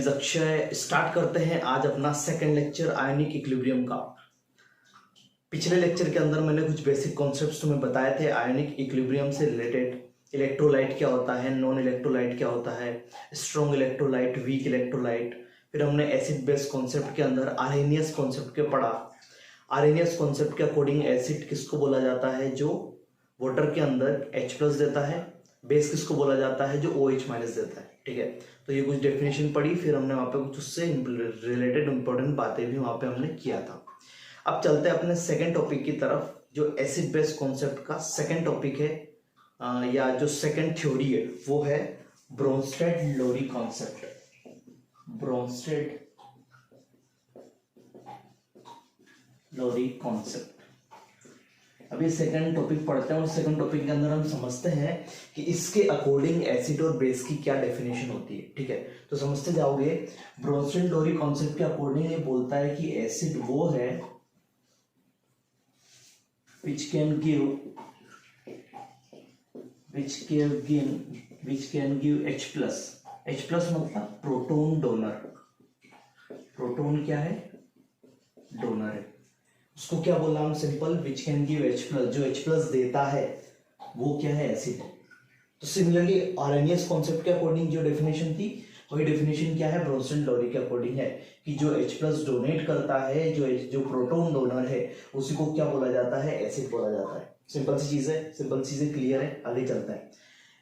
Akshay start करते हैं आज अपना सेकंड लेक्चर आयनिक इक्विलिब्रियम का। पिछले लेक्चर के अंदर मैंने कुछ बेसिक कॉन्सेप्ट्स तुम्हें बताए थे आयनिक इक्विलिब्रियम से रिलेटेड। इलेक्ट्रोलाइट क्या होता है, नॉन इलेक्ट्रोलाइट क्या होता है, स्ट्रॉन्ग इलेक्ट्रोलाइट, वीक इलेक्ट्रोलाइट। फिर हमने एसिड बेस कॉन्सेप्ट के अंदर आर्हेनियस कॉन्सेप्ट के पढ़ा। आर्हेनियस कॉन्सेप्ट के अकॉर्डिंग एसिड किसको बोला जाता है, जो वाटर के अंदर H+ देता है। बेस किसको बोला जाता है, जो OH- देता है। ठीक है, तो ये कुछ डेफिनेशन पढ़ी, फिर हमने वहाँ पे कुछ उससे रिलेटेड इंपॉर्टेंट बातें भी वहाँ पे हमने किया था। अब चलते हैं अपने सेकंड टॉपिक की तरफ, जो एसिड बेस कॉन्सेप्ट का सेकंड टॉपिक है, या जो सेकंड थ्योरी है वो है ब्रोंस्टेड लोरी कॉन्सेप्ट। ब्रोंस्टेड लोरी कॉन्सेप्ट। अभी सेकंड टॉपिक पढ़ते हैं और सेकंड टॉपिक के अंदर हम समझते हैं कि इसके अकॉर्डिंग एसिड और बेस की क्या डेफिनेशन होती है। ठीक है, तो समझते जाओगे। ब्रोंस्टेड लोरी कॉन्सेप्ट के अकॉर्डिंग ये बोलता है कि एसिड वो है which can give H+। H+ मतलब प्रोटॉन डोनर। प्रोटॉन क्या है, डोनर है। उसको क्या बोला हम, simple, which can give H+। जो H+ देता है वो क्या है, एसिड है। तो सिमिलरली आर्हेनियस कॉन्सेप्ट के अकॉर्डिंग जो डेफिनेशन थी वही डेफिनेशन क्या है, ब्रोंस्टेड लोरी के अकॉर्डिंग है कि जो H+ डोनेट करता है, जो प्रोटॉन डोनर है, उसी को क्या बोला जाता है, एसिड बोला जाता है। सिंपल सी चीज है, सिंपल चीजें क्लियर है। आगे चलता है।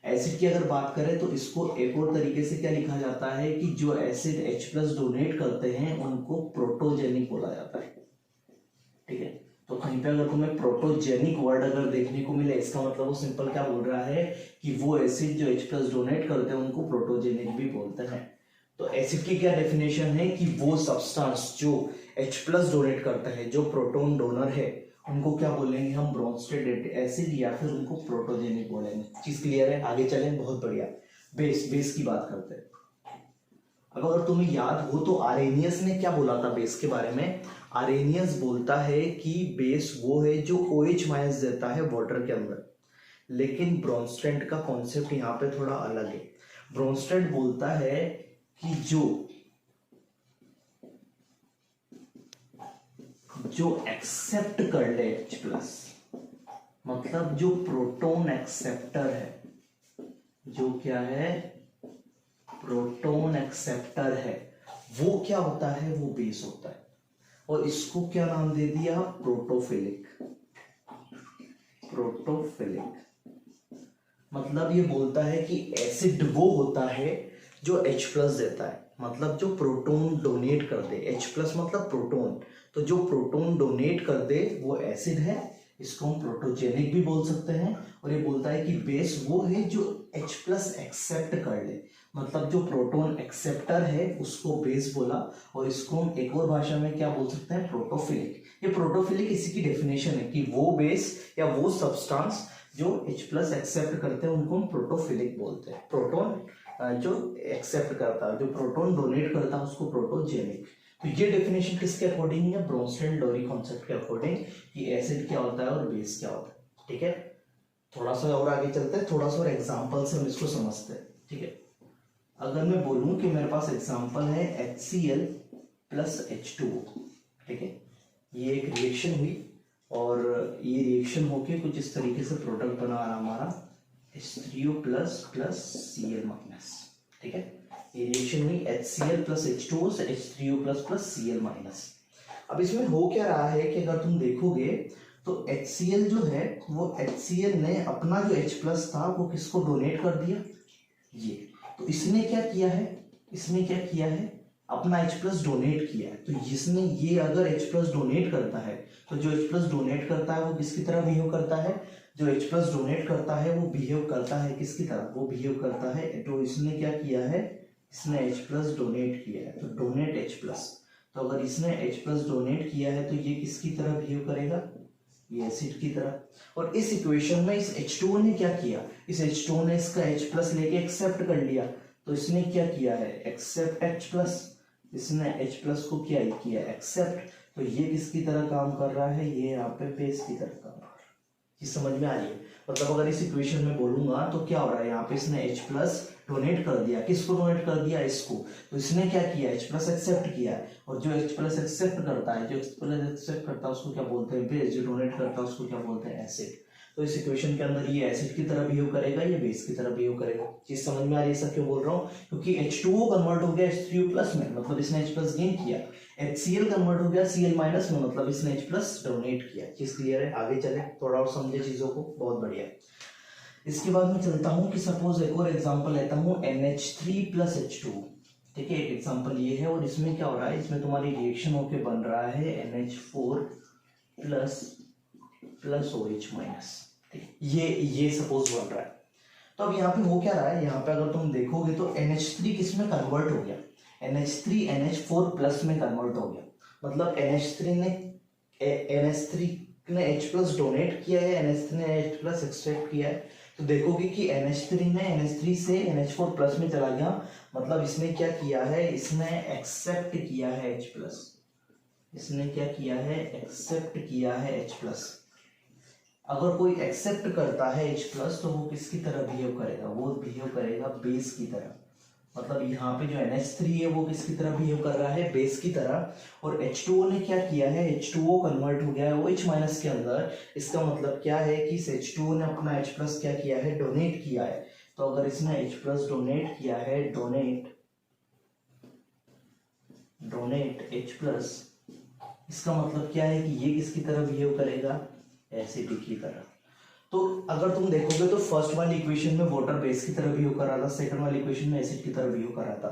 एसिड की अगर बात करें तो इसको एक और तरीके से क्या लिखा जाता है कि जो एसिड H+ डोनेट करते हैं उनको प्रोटोजेनिक बोला जाता है। ठीक है, तो कहीं पे अगर तुम्हें प्रोटोजेनिक वर्ड अगर देखने को मिले, इसका मतलब वो सिंपल क्या बोल रहा है कि वो एसिड जो H+ डोनेट करते हैं उनको प्रोटोजेनिक भी बोलते हैं। तो एसिड की क्या डेफिनेशन है कि वो सब्सटेंस जो H+ डोनेट करता है, जो प्रोटॉन डोनर है, उनको क्या बोलेंगे हम, ब्रोंस्टेड एसिड, या फिर उनको प्रोटोजेनिक बोलेंगे। चीज क्लियर है, आगे चलें। बहुत बढ़िया। बेस की बात करते हैं। अब अगर तुम्हें याद हो तो आर्हेनियस ने क्या बोला था बेस के बारे में। आर्हेनियस बोलता है कि बेस वो है जो OH- देता है वाटर के अंदर। लेकिन ब्रोंस्टेड का कॉन्सेप्ट यहाँ पे थोड़ा अलग है। ब्रोंस्टेड बोलता है कि जो एक्सेप्ट कर ले H+, मतलब जो प्रोटॉन एक्सेप्टर है, जो क्या है, प्रोटॉन एक्सेप्टर है, वो क्या होता है, वो बेस होता है। और इसको क्या नाम दे दिया, प्रोटोफिलिक। प्रोटोफिलिक मतलब ये बोलता है कि एसिड वो होता है जो H+ देता है, मतलब जो प्रोटॉन डोनेट कर दे। H+ मतलब प्रोटॉन, तो जो प्रोटॉन डोनेट कर दे वो एसिड है। इसको हम प्रोटोजेनिक भी बोल सकते हैं। और ये बोलता है कि बेस वो है जो H+ एक्सेप्ट कर ले, मतलब जो प्रोटॉन एक्सेप्टर है उसको बेस बोला। और इसको हम एक और भाषा में क्या बोल सकते हैं, प्रोटोफिलिक। ये प्रोटोफिलिक इसी की डेफिनेशन है कि वो बेस या वो सब्सटेंस जो H+ एक्सेप्ट करते हैं उनको हम प्रोटोफिलिक बोलते हैं। प्रोटॉन जो एक्सेप्ट करता है, जो प्रोटॉन डोनेट करता है, उसको प्रोटोजेनिक। तो ये डेफिनेशन किसके अकॉर्डिंग है, ब्रोंस्टेड लोरी कॉन्सेप्ट के अकॉर्डिंग, कि एसिड क्या होता है और बेस क्या होता है। ठीक है, थोड़ा सा और आगे चलते हैं, थोड़ा सा और एग्जांपल से हम इसको समझते हैं। ठीक है, अगर मैं बोलूं कि मेरे पास एग्जांपल है HCl + H2O। ठीक है, ये एक रिएक्शन हुई और ये रिएक्शन होके कुछ इस तरीके से प्रोडक्ट बना रहा हमारा H3O+ + Cl-। ठीक है, ये रिएक्शन हुई HCl + H2O से H3O+ + Cl-। अब इसमें हो क्या रहा है कि अगर तुम देखोगे तो HCl जो है वो HCl ने अपना जो H+ था वो किसको डोनेट कर दिया, ये। तो इसने क्या किया है, अपना H+ डोनेट किया है। तो इसने ये अगर H+ डोनेट करता है तो जो H+ डोनेट करता है वो किसकी तरह बिहेव करता है, जो H+ डोनेट करता है वो बिहेव करता है किसकी तरह, वो बिहेव करता है, तो इसने क्या किया है, इसने H+ डोनेट किया है, तो डोनेट H+। तो अगर इसने H+ डोनेट किया है तो ये किसकी तरह बिहेव करेगा, ये एसिड की तरह। और इस इक्वेशन में इस H2O ने क्या किया, इस H2O ने इसका H+ लेके एक्सेप्ट कर लिया। तो इसने क्या किया है, एक्सेप्ट H+। इसने H+ को क्या किया, एक्सेप्ट। तो ये किसकी तरह काम कर रहा है, ये यहाँ पे बेस की तरह काम कर रहा है। चीज समझ में आ रही है? मतलब अगर इस इक्वेशन में बोलूंगा तो क्या हो रहा है, यहाँ पे इसने H प्लस डोनेट कर दिया, किसको डोनेट कर दिया, इसको। तो इसने क्या किया, H प्लस एक्सेप्ट किया है, और जो H प्लस एक्सेप्ट करता है, जो H प्लस एक्सेप्ट करता है उसको क्या बोलते हैं, बेस। जो डोनेट करता है उसको क्या बोलते हैं, एसिड। तो इस इक्वेशन के अंदर ये एसिड की तरह बिहेव करेगा, ये बेस की तरह बिहेव करेगा। चीज समझ में आ रही है? सब क्यों बोल रहा हूँ, क्योंकि H2O कन्वर्ट हो गया H3O प्लस में, मतलब इसने H प्लस गेन किया। HCl कन्वर्ट हो गया Cl माइनस में, मतलब इसने H प्लस डोनेट किया। चीज क्लियर है? आगे चले, थोड़ा और समझे चीजों को, बहुत बढ़िया। इसके बाद मैं चलता हूँ कि सपोज एक और एग्जांपल लेता हूँ NH3 प्लस H2। ठीक है, एक एग्जांपल ये है, और इसमें क्या हो रहा है, इसमें तुम्हारी रिएक्शन होके बन रहा है NH4 plus plus OH minus. ये सपोज बन रहा है। तो अब यहाँ पे हो क्या रहा है, यहाँ पे अगर तुम देखोगे तो NH3 किस में कन्वर्ट हो गया, NH3 NH4 प्लस में कन्वर्ट हो गया। मतलब NH3 ने H प्लस डोनेट किया है, NH3 ने H प्लस एक्सट्रैक्ट किया है। तो देखोगे कि NH3 से NH4 प्लस में चला गया, मतलब इसने क्या किया है, इसने एक्सेप्ट किया है H प्लस। इसने क्या किया है, एक्सेप्ट किया है H प्लस। अगर कोई एक्सेप्ट करता है H प्लस तो वो किसकी तरह बिहेव करेगा, वो बिहेव करेगा बेस की तरह। मतलब यहाँ पे जो NH3 है वो किसकी तरह बिहेव कर रहा है, बेस की तरह। और H2O ने क्या किया है, H2O कन्वर्ट हो गया है OH माइनस के अंदर। इसका मतलब क्या है कि इस H2O ने अपना H प्लस क्या किया है, डोनेट किया है। तो अगर इसने H प्लस डोनेट किया है, डोनेट H प्लस, इसका मतलब क्या है कि ये किसकी तरह बिहेव करेगा, एसिड की तरह। तो अगर तुम देखोगे तो फर्स्ट वाली इक्वेशन में वाटर बेस की तरह बिहेव कर रहा था, सेकंड वाली इक्वेशन में एसिड की तरह बिहेव कर रहा था।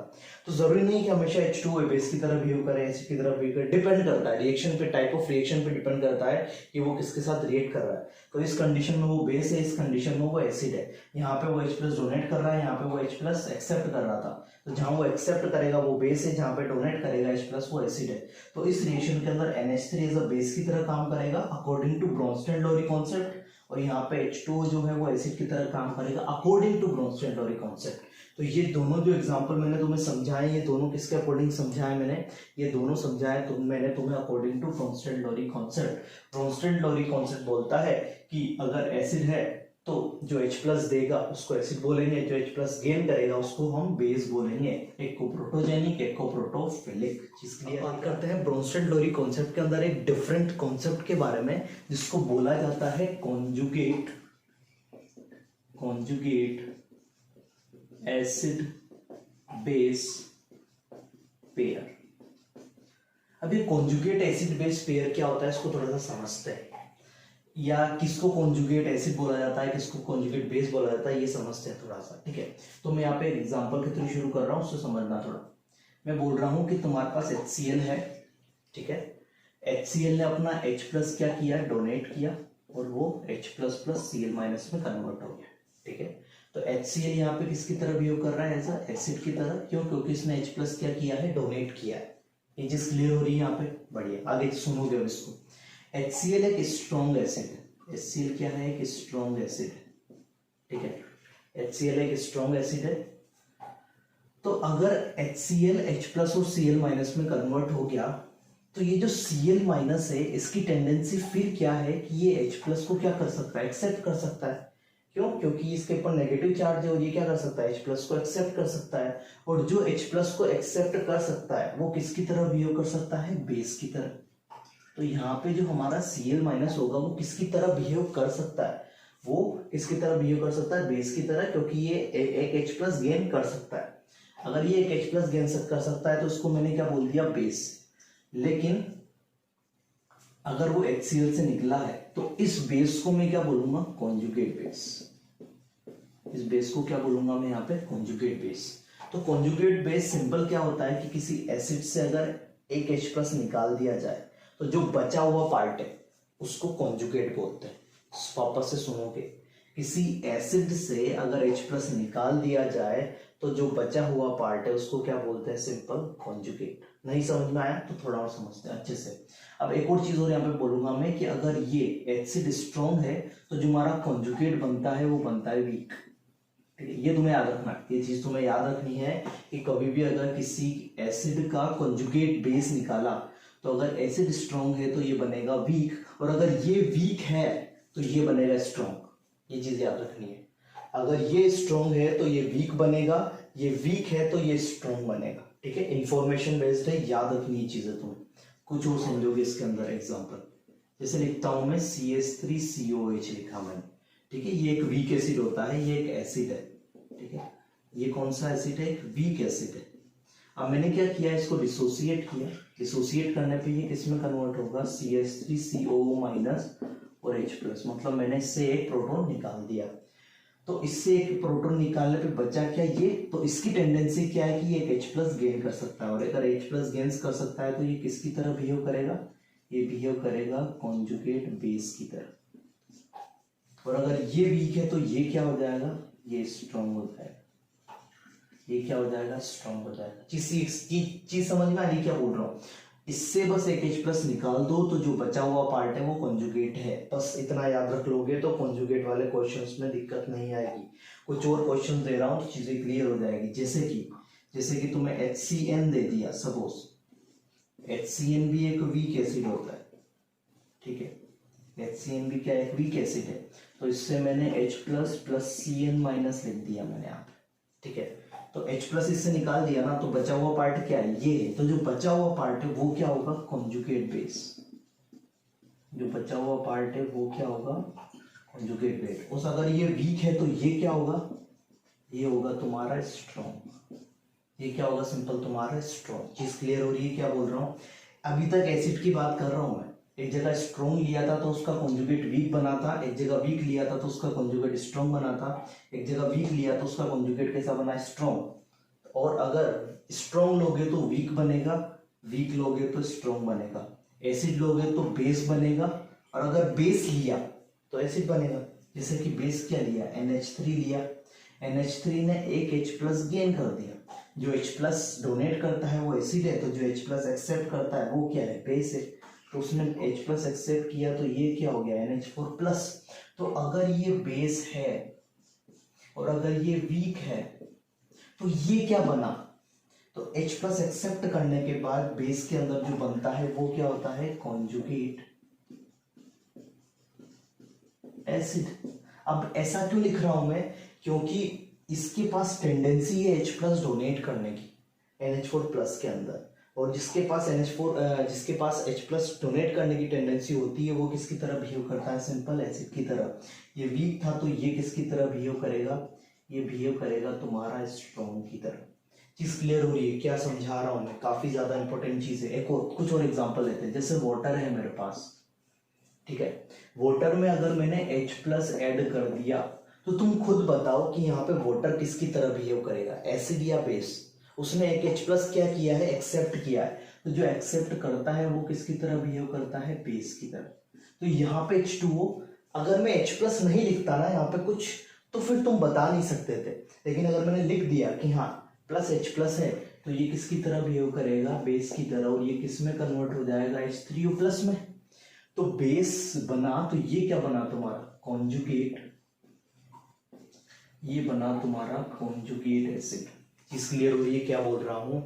तो जरूरी नहीं कि हमेशा H2O बेस की तरह बिहेव करे, एसिड की तरह बिहेव करे, डिपेंड करता है रिएक्शन पे, टाइप ऑफ रिएक्शन पे डिपेंड करता है कि वो किसके साथ रिएक्ट कर रहा है। तो इस कंडीशन में वो बेस है, इस कंडीशन में वो एसिड है। यहाँ पे वो H प्लस डोनेट कर रहा है, यहाँ पे वो H प्लस एक्सेप्ट कर रहा था। तो जहां वो एक्सेप्ट करेगा वो बेस है, जहां पे डोनेट करेगा H प्लस वो एसिड है। तो इस रिएक्शन के अंदर NH3 एज अ बेस की तरह काम करेगा अकॉर्डिंग टू ब्रोंस्टेड-लोरी कॉन्सेप्ट, और यहाँ पे H2O जो है वो एसिड की तरह काम करेगा अकॉर्डिंग टू ब्रोंस्टेड-लोरी कॉन्सेप्ट। तो ये दोनों जो एग्जांपल मैंने तुम्हें समझाए, ये दोनों किसके अकॉर्डिंग समझाए मैंने, ये दोनों समझाए मैंने तुम्हें अकॉर्डिंग टू ब्रोंस्टेड-लोरी कॉन्सेप्ट। ब्रोंस्टेड-लोरी कॉन्सेप्ट बोलता है कि अगर एसिड है तो जो H प्लस देगा उसको एसिड बोलेंगे, जो H प्लस गेन करेगा उसको हम बेस बोलेंगे। एक को प्रोटोजेनिक, एक को प्रोटोफिलिक। चीज क्लियर? बात करते हैं ब्रोंस्टेड-लोरी कॉन्सेप्ट के अंदर एक डिफरेंट कॉन्सेप्ट के बारे में, जिसको बोला जाता है कॉन्जुगेट एसिड बेस पेयर। अब ये कॉन्जुगेट एसिड बेस पेयर क्या होता है, इसको थोड़ा सा समझते हैं, या किसको कॉन्जुगेट एसिड बोला जाता है, किसको कॉन्जुगेट बेस बोला जाता है, ये समझते हैं थोड़ा सा। ठीक है, तो मैं यहाँ पे एक एग्जांपल के थ्रू शुरू कर रहा हूँ, उससे समझना थोड़ा। मैं बोल रहा हूँ कि तुम्हारे पास HCl है, ठीक है। HCl ने अपना H प्लस क्या किया, डोनेट किया, और वो H plus plus Cl minus में कन्वर्ट हो गया। ठीक है, तो HCl यहाँ पे किसकी तरह बिहेव कर रहा है, ऐसा एसिड की तरह। क्यों? क्योंकि इसने H प्लस क्या किया है, डोनेट किया है। ये चीज क्लियर हो रही है यहाँ पे? बढ़िया, आगे सुनोगे अब इसको। HCl एक स्ट्रॉन्ग एसिड है। HCl क्या है, एक स्ट्रॉन्ग एसिड है। ठीक है, HCl एक स्ट्रॉन्ग एसिड है। तो अगर HCl H प्लस और Cl माइनस में कन्वर्ट हो गया, तो ये जो Cl माइनस है इसकी टेंडेंसी फिर क्या है कि ये H प्लस को क्या कर सकता है, एक्सेप्ट कर सकता है। क्यों? क्योंकि इसके ऊपर नेगेटिव चार्ज है और ये क्या कर सकता है, H प्लस को एक्सेप्ट कर सकता है। और जो H प्लस को एक्सेप्ट कर सकता है वो किसकी तरह बिहेव कर सकता है, बेस की तरह। तो यहाँ पे जो हमारा Cl माइनस होगा वो किसकी तरह बिहेव कर सकता है, वो किसकी तरह बिहेव कर सकता है, बेस की तरह, क्योंकि ये एक H प्लस गेन कर सकता है। अगर ये एक H प्लस गेन कर सकता है तो उसको मैंने क्या बोल दिया, बेस। लेकिन अगर वो HCl से निकला है तो इस बेस को मैं क्या बोलूंगा, कॉन्जुगेट बेस। इस बेस को क्या बोलूंगा मैं यहाँ पे, कॉन्जुगेट बेस। तो कॉन्जुगेट बेस सिंपल क्या होता है कि किसी एसिड से अगर एक H प्लस निकाल दिया जाए तो जो बचा हुआ पार्ट है उसको कॉन्जुगेट बोलते हैं। वापस से सुनोगे, किसी एसिड से अगर H प्लस निकाल दिया जाए तो जो बचा हुआ पार्ट है उसको क्या बोलते हैं, सिंपल कॉन्जुगेट। नहीं समझ में आया तो थोड़ा और समझते हैं अच्छे से। अब एक और चीज और यहाँ पे बोलूंगा मैं कि अगर ये एसिड स्ट्रॉन्ग है तो जो हमारा कॉन्जुगेट बनता है वो बनता है वीक। ठीक है, ये तुम्हें याद रखना, ये चीज तुम्हें याद रखनी है कि कभी भी अगर किसी एसिड का कॉन्जुगेट बेस निकाला तो अगर एसिड स्ट्रॉन्ग है तो ये बनेगा वीक, और अगर ये वीक है तो ये बनेगा स्ट्रॉन्ग। ये चीज याद रखनी है, अगर ये स्ट्रॉन्ग है तो ये वीक बनेगा, ये वीक है तो ये स्ट्रॉन्ग बनेगा। ठीक है, इंफॉर्मेशन बेस्ड है, याद रखनी है चीजें तुम्हें। कुछ और समझोगे इसके अंदर। एग्जांपल जैसे लिखता हूं मैं CH3COH लिखा मैंने। ठीक है, ये एक वीक एसिड होता है, ये एक एसिड है। ठीक है, ये कौन सा एसिड है? एक वीक एसिड है। अब मैंने क्या किया, इसको डिसोसिएट किया। डिसोसिएट करने पे ये किस में कन्वर्ट होगा? CH3CO- और H+, मतलब मैंने इससे एक प्रोटॉन निकाल दिया। तो इससे एक प्रोटॉन निकालने पे बचा क्या? ये। तो इसकी टेंडेंसी क्या है कि ये एक H+ गेन कर सकता है, और अगर H+ गेन कर सकता है तो ये किसकी तरह बिहेव करेगा? ये बिहेव करेगा कॉन्जुगेट बेस की तरह। और अगर ये वीक है तो ये क्या हो जाएगा? ये स्ट्रॉन्ग हो जाएगा। ये क्या हो जाएगा? स्ट्रॉन्ग हो जाएगा। चीज समझ में आ रही क्या बोल रहा हूँ? इससे बस एक H+ निकाल दो तो जो बचा हुआ पार्ट है वो कॉन्जुगेट है। बस इतना याद रख लोगे तो कॉन्जुगेट वाले क्वेश्चंस में दिक्कत नहीं आएगी। कुछ और क्वेश्चन दे रहा हूँ तो चीजें क्लियर हो जाएगी। जैसे कि तुम्हें HCN दे दिया, सपोज HCN भी एक वीक एसिड होता है। ठीक है, HCN भी क्या एक वीक एसिड है, तो इससे मैंने H+ + CN- लिख दिया मैंने यहाँ पे। ठीक है, तो H+ इससे निकाल दिया ना, तो बचा हुआ पार्ट क्या है? ये है। तो जो बचा हुआ पार्ट है वो क्या होगा? Conjugate base. जो बचा हुआ पार्ट है वो क्या होगा? Conjugate base. उस अगर ये वीक है तो ये क्या होगा? ये होगा तुम्हारा स्ट्रॉन्ग। ये क्या होगा? सिंपल तुम्हारा स्ट्रॉन्ग। चीज क्लियर हो रही है क्या बोल रहा हूँ? अभी तक एसिड की बात कर रहा हूं मैं। एक जगह स्ट्रॉन्ग लिया था तो उसका कॉन्जुगेट वीक बना था, एक जगह वीक लिया था तो उसका कॉन्जुगेट स्ट्रॉन्ग बना था, एक जगह वीक लिया तो उसका कॉन्जुगेट कैसा बना? स्ट्रॉन्ग। और अगर स्ट्रॉन्ग लोगे तो वीक बनेगा, वीक लोगे तो स्ट्रॉन्ग बनेगा, एसिड लोगे तो बेस बनेगा, और अगर बेस लिया तो एसिड बनेगा। जैसे कि बेस क्या लिया? NH3 लिया, NH3 ने एक H+ गेन कर दिया। जो H+ डोनेट करता है वो एसिड है, तो जो H+ एक्सेप्ट करता है वो क्या है? बेस है। तो उसने H+ एक्सेप्ट किया तो ये क्या हो गया? NH4+। तो अगर ये बेस है और अगर ये वीक है तो ये क्या बना? तो H+ एक्सेप्ट करने के बाद बेस के अंदर जो बनता है वो क्या होता है? Conjugate acid. अब ऐसा क्यों लिख रहा हूं मैं? क्योंकि इसके पास टेंडेंसी है H+ डोनेट करने की NH4+ के अंदर, और जिसके पास H+ डोनेट करने की टेंडेंसी होती है वो किसकी तरह बिहेव करता है? सिंपल एसिड की तरह। ये वीक था तो ये किसकी तरह बिहेव करेगा? ये बिहेव करेगा तुम्हारा स्ट्रॉन्ग की तरह। चीज क्लियर हो रही है क्या समझा रहा हूं मैं? काफी ज्यादा इंपॉर्टेंट चीज है। एक और कुछ और एग्जांपल लेते हैं। जैसे वाटर है मेरे पास। ठीक है, वाटर में अगर मैंने H+ ऐड कर दिया तो तुम खुद बताओ कि यहाँ पे वाटर किसकी तरह बिहेव करेगा? एसिड या बेस? उसने एक H+ क्या किया है? एक्सेप्ट किया है। तो जो एक्सेप्ट करता है वो किसकी तरह बिहेव करता है? बेस की तरह। तो यहाँ पे H2O, अगर मैं H+ नहीं लिखता ना यहाँ पे कुछ, तो फिर तुम बता नहीं सकते थे। लेकिन अगर मैंने लिख दिया कि हाँ +H+ है, तो ये किसकी तरह बिहेव करेगा? बेस की तरह। और ये किस में कन्वर्ट हो जाएगा? H3O+ में। तो बेस बना तो ये क्या बना तुम्हारा? कॉन्जुगेट। ये बना तुम्हारा कॉन्जुगेट एसिड। चीज क्लियर हो रही है क्या बोल रहा हूं?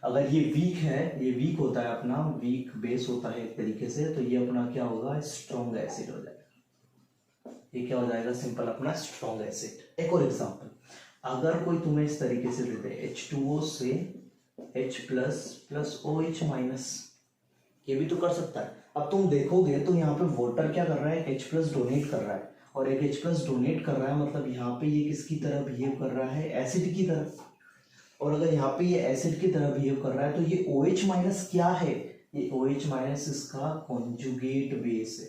अगर ये वीक है, ये वीक होता है अपना, वीक बेस होता है एक तरीके से, तो ये अपना क्या होगा? स्ट्रॉन्ग एसिड हो जाएगा। ये क्या हो जाएगा? सिंपल अपना स्ट्रॉन्ग एसिड। एक और एग्जांपल, अगर कोई तुम्हें इस तरीके से दे दे H2O से H+ + OH-, ये भी तो कर सकता है। अब तुम देखोगे तो यहाँ पे वाटर क्या कर रहा है? H+ डोनेट कर रहा है, और एक H+ डोनेट कर रहा है, मतलब यहाँ पे ये किसकी तरह बिहेव कर रहा है? एसिड की तरह। और अगर यहाँ पे ये एसिड की तरह बिहेव कर रहा है तो ये OH- क्या है? ये OH- इसका कॉन्जुगेट बेस है।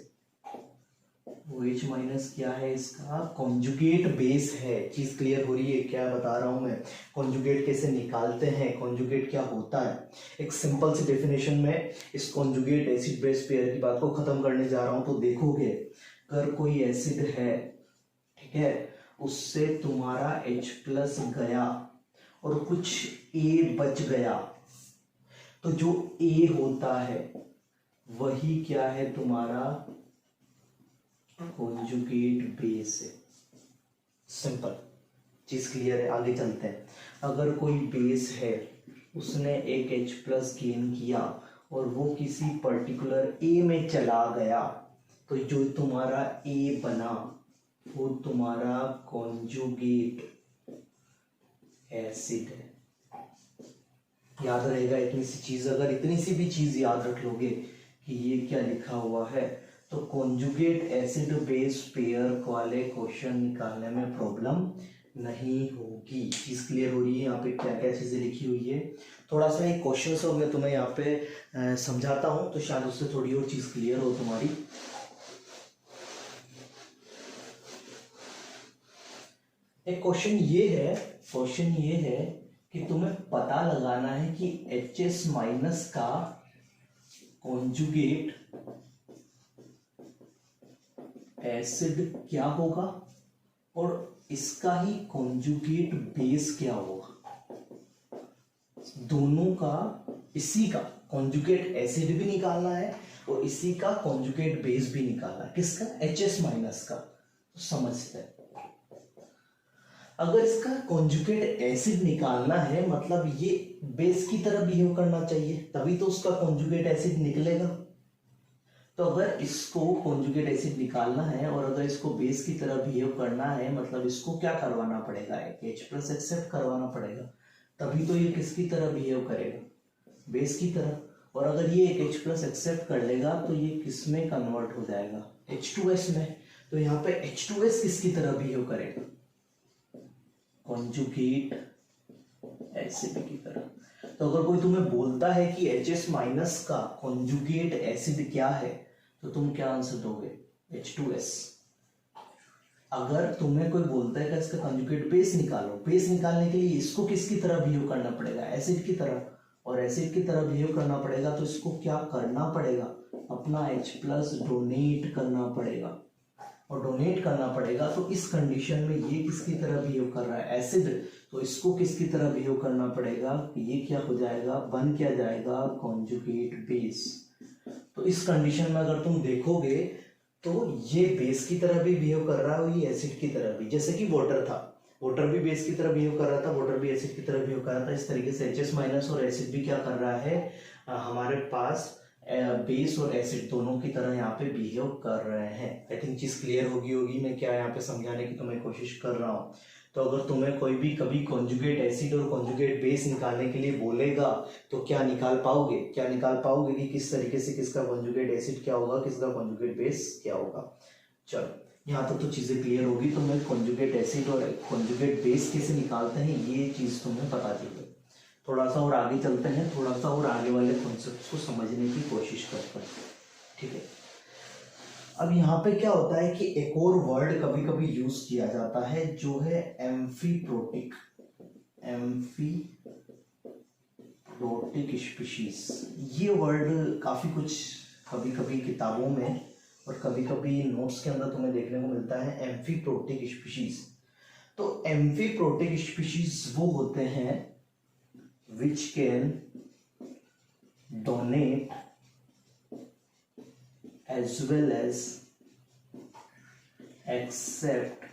OH- क्या है? इसका कॉन्जुगेट बेस है। चीज क्लियर हो रही है क्या बता रहा हूं मैं? कॉन्जुगेट कैसे निकालते हैं, कॉन्जुगेट क्या होता है, एक सिंपल सी डेफिनेशन में इस कॉन्जुगेट एसिड बेस पेयर की बात को खत्म करने जा रहा हूं। तो देखोगे, अगर कोई एसिड है, ठीक है, उससे तुम्हारा H+ गया और कुछ A बच गया, तो जो A होता है वही क्या है? तुम्हारा कॉन्जुगेट बेस है। सिंपल। चीज क्लियर है? आगे चलते हैं। अगर कोई बेस है, उसने एक H+ गेन किया और वो किसी पर्टिकुलर A में चला गया, तो जो तुम्हारा ए बना वो तुम्हारा कॉन्जुगेट एसिड है। याद रहेगा इतनी सी चीज, अगर इतनी सी भी चीज याद रख लोगे कि ये क्या लिखा हुआ है, तो कॉन्जुगेट एसिड बेस पेयर वाले क्वेश्चन निकालने में प्रॉब्लम नहीं होगी। चीज क्लियर हो रही है? यहाँ पे क्या क्या चीजें लिखी हुई है, थोड़ा सा एक क्वेश्चन से मैं तुम्हें यहाँ पे समझाता हूँ, तो शायद उससे थोड़ी और चीज क्लियर हो तुम्हारी। एक क्वेश्चन ये है कि तुम्हें पता लगाना है कि HS माइनस का कॉन्जुगेट एसिड क्या होगा और इसका ही कॉन्जुगेट बेस क्या होगा। दोनों का, इसी का कॉन्जुगेट एसिड भी निकालना है और इसी का कॉन्जुगेट बेस भी निकालना है। किसका? HS माइनस का। तो समझते हैं, अगर इसका कॉन्जुगेट एसिड निकालना है मतलब ये बेस की तरह बिहेव करना चाहिए, तभी तो उसका कॉन्जुगेट एसिड निकलेगा। तो अगर इसको कॉन्जुगेट एसिड निकालना है और अगर इसको बेस की तरह बिहेव करना है, मतलब इसको क्या करवाना पड़ेगा? H+ एक्सेप्ट करवाना पड़ेगा, तभी तो ये किसकी तरह बिहेव करेगा? बेस की तरह। और अगर ये एक H+ एक्सेप्ट कर लेगा तो ये किस में कन्वर्ट हो जाएगा? H2S में। तो यहाँ पे H2S किसकी तरह बिहेव करेगा? कॉन्जुगेट एसिड की तरह। तो अगर कोई तुम्हें बोलता है कि HS माइनस का कॉन्जुगेट एसिड क्या है, तो तुम क्या आंसर दोगे? H2S। अगर तुम्हें कोई बोलता है कि इसका कॉन्जुगेट बेस निकालो, बेस निकालने के लिए इसको किसकी तरह बिहेव करना पड़ेगा? एसिड की तरह। और एसिड की तरह बिहेव करना पड़ेगा तो इसको क्या करना पड़ेगा? अपना H+ डोनेट करना पड़ेगा। और डोनेट करना पड़ेगा तो इस कंडीशन में ये किसकी तरह बिहेव कर रहा है? एसिड। तो इसको किसकी तरह बिहेव करना पड़ेगा? ये क्या हो जाएगा? बन क्या जाएगा? Conjugate base. तो इस कंडीशन में अगर तुम देखोगे तो ये बेस की तरह भी बिहेव कर रहा है और ये एसिड की तरह भी। जैसे कि वाटर था, वाटर भी बेस की तरह बिहेव कर रहा था, वाटर भी एसिड की तरह बिहेव कर रहा था। इस तरीके से HS माइनस और एसिड भी क्या कर रहा है? हमारे पास बेस और एसिड दोनों की तरह यहाँ पे बिहेव कर रहे हैं। आई थिंक चीज क्लियर होगी। मैं क्या यहाँ पे समझाने की तुम्हें कोशिश कर रहा हूँ। तो अगर तुम्हें कोई भी कभी कॉन्जुगेट एसिड और कॉन्जुगेट बेस निकालने के लिए बोलेगा तो क्या निकाल पाओगे? कि किस तरीके से किसका कॉन्जुगेट एसिड क्या होगा, किसका कॉन्जुगेट बेस क्या होगा। चलो यहाँ तक तो चीजें क्लियर होगी। तो मैं कॉन्जुगेट एसिड और कॉन्जुगेट बेस कैसे निकालते हैं ये चीज तुम्हें पता चल गई। थोड़ा सा और आगे चलते हैं, थोड़ा सा और आगे वाले कॉन्सेप्ट्स को समझने की कोशिश करते हैं। ठीक है, अब यहाँ पे क्या होता है कि एक और वर्ड कभी कभी यूज किया जाता है जो है एम्फीप्रोटिक स्पीशीज। ये वर्ड काफी कुछ कभी कभी किताबों में और कभी कभी नोट्स के अंदर तुम्हें देखने को मिलता है, एम्फीप्रोटिक स्पीशीज। तो एम्फीप्रोटिक स्पीशीज वो होते हैं which can donate as well as accept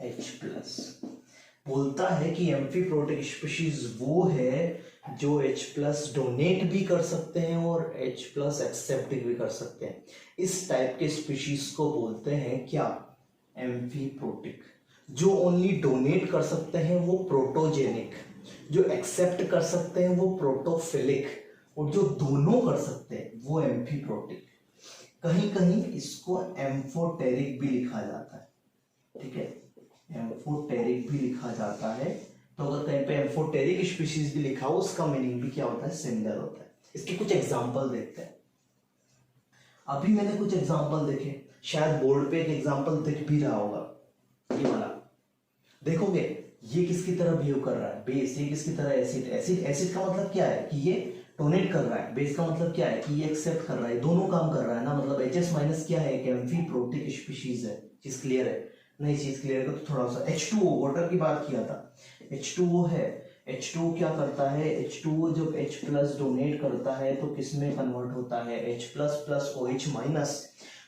H+। बोलता है कि एम्फीप्रोटिक स्पीशीज वो है जो H+ डोनेट भी कर सकते हैं और H+ एक्सेप्ट भी कर सकते हैं। इस टाइप के स्पीशीज को बोलते हैं क्या? एम्फीप्रोटिक। जो ओनली डोनेट कर सकते हैं वो प्रोटोजेनिक, जो एक्सेप्ट कर सकते हैं वो प्रोटोफिलिक, और जो दोनों कर सकते हैं वो एम्फीप्रोटिक। कहीं कहीं इसको एम्फोटेरिक भी लिखा जाता है। ठीक है, एम्फोटेरिक भी लिखा जाता है। तो अगर कहीं पे एम्फोटेरिक स्पीशीज भी लिखा हो उसका मीनिंग भी क्या होता है? सिमिलर होता है। इसके कुछ एग्जांपल देखते हैं। अभी मैंने कुछ एग्जांपल देखे, शायद बोर्ड पे एक एग्जांपल दिख भी रहा होगा, ये वाला देखोगे। ये किसकी तरह बिहेव कर रहा है? बेस। ये किसकी तरह? एसिड। एसिड का मतलब क्या है कि ये डोनेट कर रहा है। बेस का मतलब क्या है कि ये एक्सेप्ट कर रहा है। दोनों काम कर रहा है ना। मतलब HS माइनस क्या है? कि एम्फीप्रोटिक स्पीशीज है। चीज क्लियर है? नहीं चीज क्लियर है तो थोड़ा सा H2O, वाटर की बात किया था, H2O है। H2O क्या करता है? H2O जब H+ डोनेट करता है तो किस में कन्वर्ट होता है? H+ plus OH minus.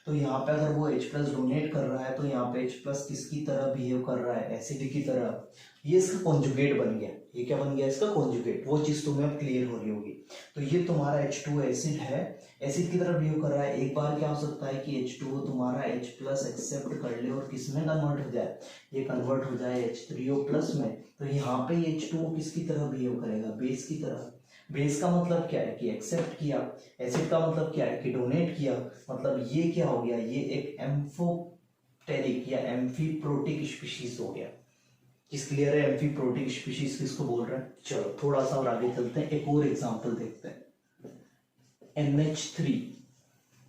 तो यहाँ पे अगर वो H प्लस डोनेट कर रहा है तो यहाँ पे H प्लस किसकी तरह बिहेव कर रहा है, एसिड की तरह। ये इसका कॉन्जुगेट बन गया। ये क्या बन गया, इसका कॉन्जुगेट। वो चीज तुम्हें अब क्लियर हो रही होगी। तो ये तुम्हारा H2 एसिड है, एसिड की तरह बिहेव कर रहा है। एक बार क्या हो सकता है कि H2O तुम्हारा H प्लस एक्सेप्ट कर ले और किस में कन्वर्ट हो जाए, ये कन्वर्ट हो जाए H3O प्लस में। तो यहाँ पे H2O किसकी तरह बिहेव करेगा, बेस की तरह। बेस का मतलब क्या है कि एक्सेप्ट किया, एसिड का मतलब क्या है कि डोनेट किया। मतलब ये क्या हो गया, ये एक एम्फोटेरिक या एम्फीप्रोटिक स्पीशीज हो गया। किस क्लियर है, एम्फीप्रोटिक स्पीशीज किसको बोल रहे हैं। चलो थोड़ा सा और आगे चलते हैं, एक और एग्जांपल देखते हैं। NH3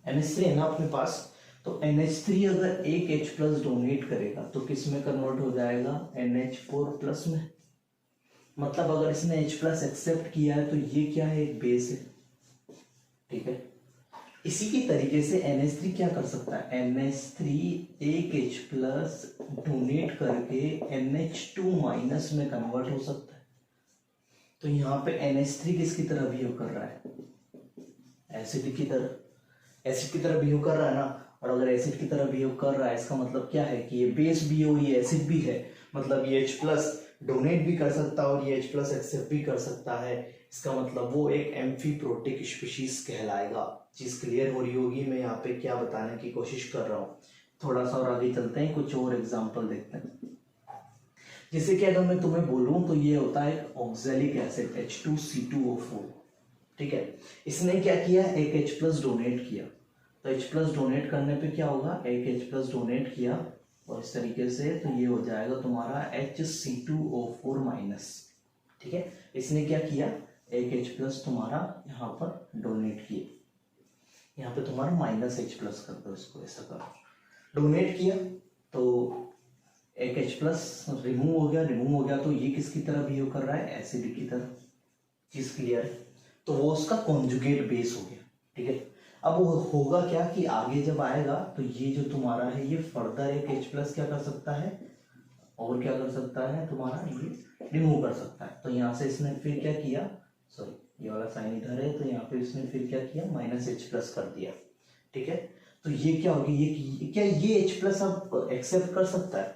है ना अपने पास, तो NH3 अगर एक H प्लस डोनेट करेगा तो किस में कन्वर्ट हो जाएगा, NH4 प्लस में। मतलब अगर इसने H प्लस एक्सेप्ट किया है तो ये क्या है, एक बेस है, ठीक है। इसी की तरीके से NH3 क्या कर सकता है, NH3 एक H प्लस डोनेट करके NH2 माइनस में कन्वर्ट हो सकता है। तो यहाँ पे NH3 किसकी तरह बिहेव कर रहा है, एसिड की तरह। एसिड की तरह बिहेव कर रहा है ना, और अगर एसिड की तरह बिहेव कर रहा है इसका मतलब क्या है कि ये बेस भी हो, ये एसिड भी है। मतलब ये H प्लस डोनेट भी कर सकता है और ये H प्लस एक्सेप्ट भी कर सकता है। इसका मतलब वो एक एम्फीप्रोटिक स्पीशीज कहलाएगा। चीज क्लियर हो रही होगी मैं यहाँ पे क्या बताने की कोशिश कर रहा हूँ। थोड़ा सा और आगे चलते हैं, कुछ और एग्जांपल देखते हैं। जैसे कि अगर मैं तुम्हें बोलूं तो ये होता है ऑक्सैलिक एसिड H2C2O4, ठीक है। इसने क्या किया, एक H प्लस डोनेट किया। तो H प्लस डोनेट करने पे क्या होगा, एक H प्लस डोनेट किया और इस तरीके से, तो ये हो जाएगा तुम्हारा HC2O4 माइनस, ठीक है। इसने क्या किया, एक H प्लस तुम्हारा यहाँ पर डोनेट किया, यहाँ पे तुम्हारा माइनस H प्लस कर दो, इसको ऐसा करो। डोनेट किया तो एक H प्लस रिमूव हो गया, तो ये किसकी तरह बिहेव कर रहा है, एसिड की तरह। चीज क्लियर है। तो वो उसका कॉन्जुगेट बेस हो गया, ठीक है। अब वो होगा क्या कि आगे जब आएगा तो ये जो तुम्हारा है ये फर्दर एक H प्लस क्या कर सकता है, और क्या कर सकता है तुम्हारा, ये रिमूव कर सकता है। तो यहाँ से इसने फिर क्या किया, सॉरी ये वाला साइन इधर है, तो यहाँ पे इसने फिर क्या किया, माइनस H प्लस कर दिया, ठीक है। तो ये क्या होगी, ये क्या ये H प्लस अब एक्सेप्ट कर सकता है।